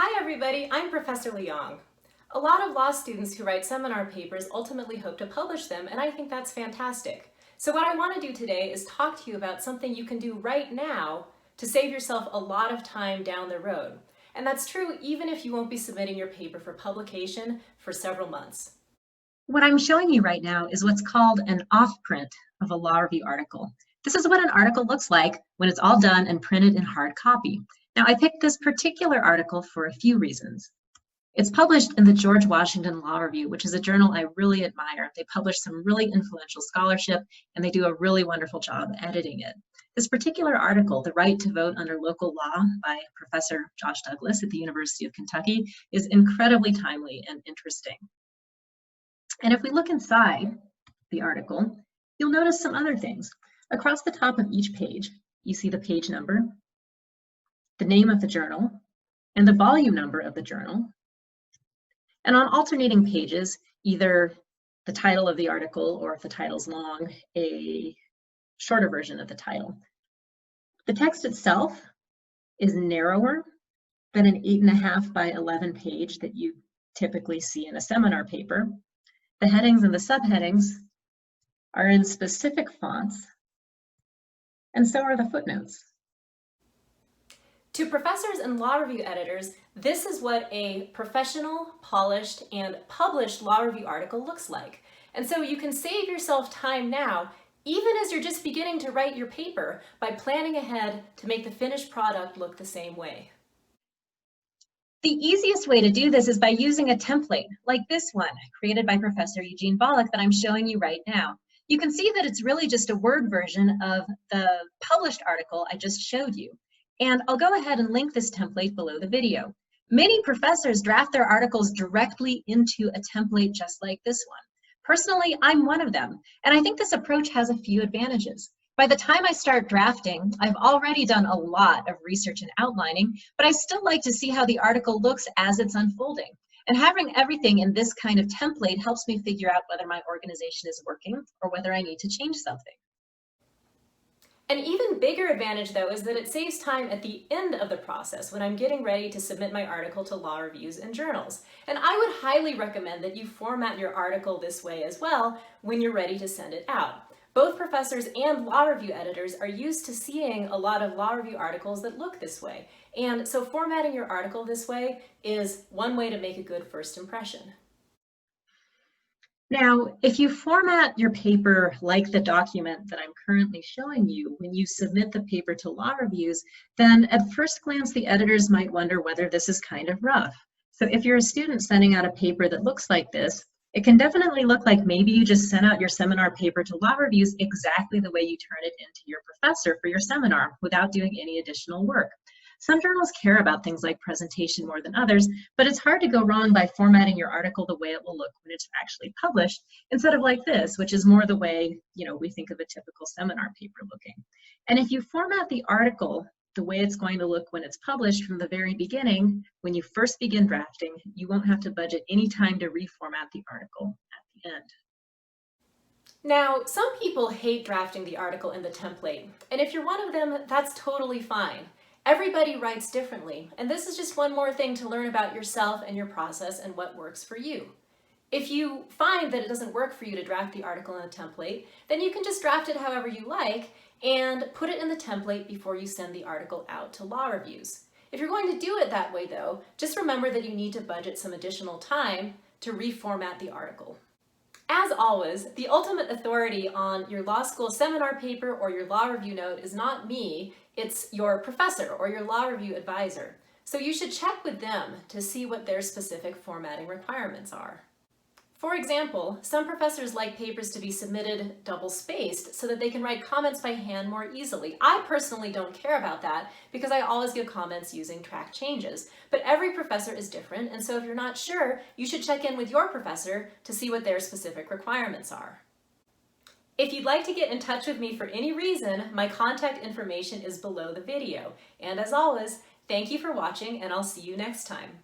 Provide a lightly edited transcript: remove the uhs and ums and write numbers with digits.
Hi everybody, I'm Professor Leong. A lot of law students who write seminar papers ultimately hope to publish them, and I think that's fantastic. So what I want to do today is talk to you about something you can do right now to save yourself a lot of time down the road. And that's true even if you won't be submitting your paper for publication for several months. What I'm showing you right now is what's called an OffPrint of a law review article. This is what an article looks like when it's all done and printed in hard copy. Now, I picked this particular article for a few reasons. It's published in the George Washington Law Review, which is a journal I really admire. They publish some really influential scholarship, and they do a really wonderful job editing it. This particular article, The Right to Vote Under Local Law by Professor Josh Douglas at the University of Kentucky, is incredibly timely and interesting. And if we look inside the article, you'll notice some other things. Across the top of each page, you see the page number, the name of the journal, and the volume number of the journal. And on alternating pages, either the title of the article, or if the title's long, a shorter version of the title. The text itself is narrower than an 8.5 by 11 page that you typically see in a seminar paper. The headings and the subheadings are in specific fonts, and so are the footnotes. To professors and law review editors, this is what a professional, polished, and published law review article looks like. And so you can save yourself time now, even as you're just beginning to write your paper, by planning ahead to make the finished product look the same way. The easiest way to do this is by using a template like this one, created by Professor Eugene Bollock that I'm showing you right now. You can see that it's really just a Word version of the published article I just showed you. And I'll go ahead and link this template below the video. Many professors draft their articles directly into a template just like this one. Personally, I'm one of them, and I think this approach has a few advantages. By the time I start drafting, I've already done a lot of research and outlining, but I still like to see how the article looks as it's unfolding. And having everything in this kind of template helps me figure out whether my organization is working or whether I need to change something. An even bigger advantage, though, is that it saves time at the end of the process when I'm getting ready to submit my article to law reviews and journals. And I would highly recommend that you format your article this way as well when you're ready to send it out. Both professors and law review editors are used to seeing a lot of law review articles that look this way. And so formatting your article this way is one way to make a good first impression. Now, if you format your paper like the document that I'm currently showing you, when you submit the paper to law reviews, then at first glance, the editors might wonder whether this is kind of rough. So if you're a student sending out a paper that looks like this, it can definitely look like maybe you just sent out your seminar paper to law reviews exactly the way you turn it into your professor for your seminar without doing any additional work. Some journals care about things like presentation more than others, but it's hard to go wrong by formatting your article the way it will look when it's actually published, instead of like this, which is more the way, we think of a typical seminar paper looking. And if you format the article the way it's going to look when it's published from the very beginning, when you first begin drafting, you won't have to budget any time to reformat the article at the end. Now, some people hate drafting the article in the template, and if you're one of them, that's totally fine. Everybody writes differently, and this is just one more thing to learn about yourself and your process and what works for you. If you find that it doesn't work for you to draft the article in a template, then you can just draft it however you like and put it in the template before you send the article out to law reviews. If you're going to do it that way though, just remember that you need to budget some additional time to reformat the article. As always, the ultimate authority on your law school seminar paper or your law review note is not me, it's your professor or your law review advisor. So you should check with them to see what their specific formatting requirements are. For example, some professors like papers to be submitted double-spaced so that they can write comments by hand more easily. I personally don't care about that because I always give comments using track changes. But every professor is different, and so if you're not sure, you should check in with your professor to see what their specific requirements are. If you'd like to get in touch with me for any reason, my contact information is below the video. And as always, thank you for watching, and I'll see you next time.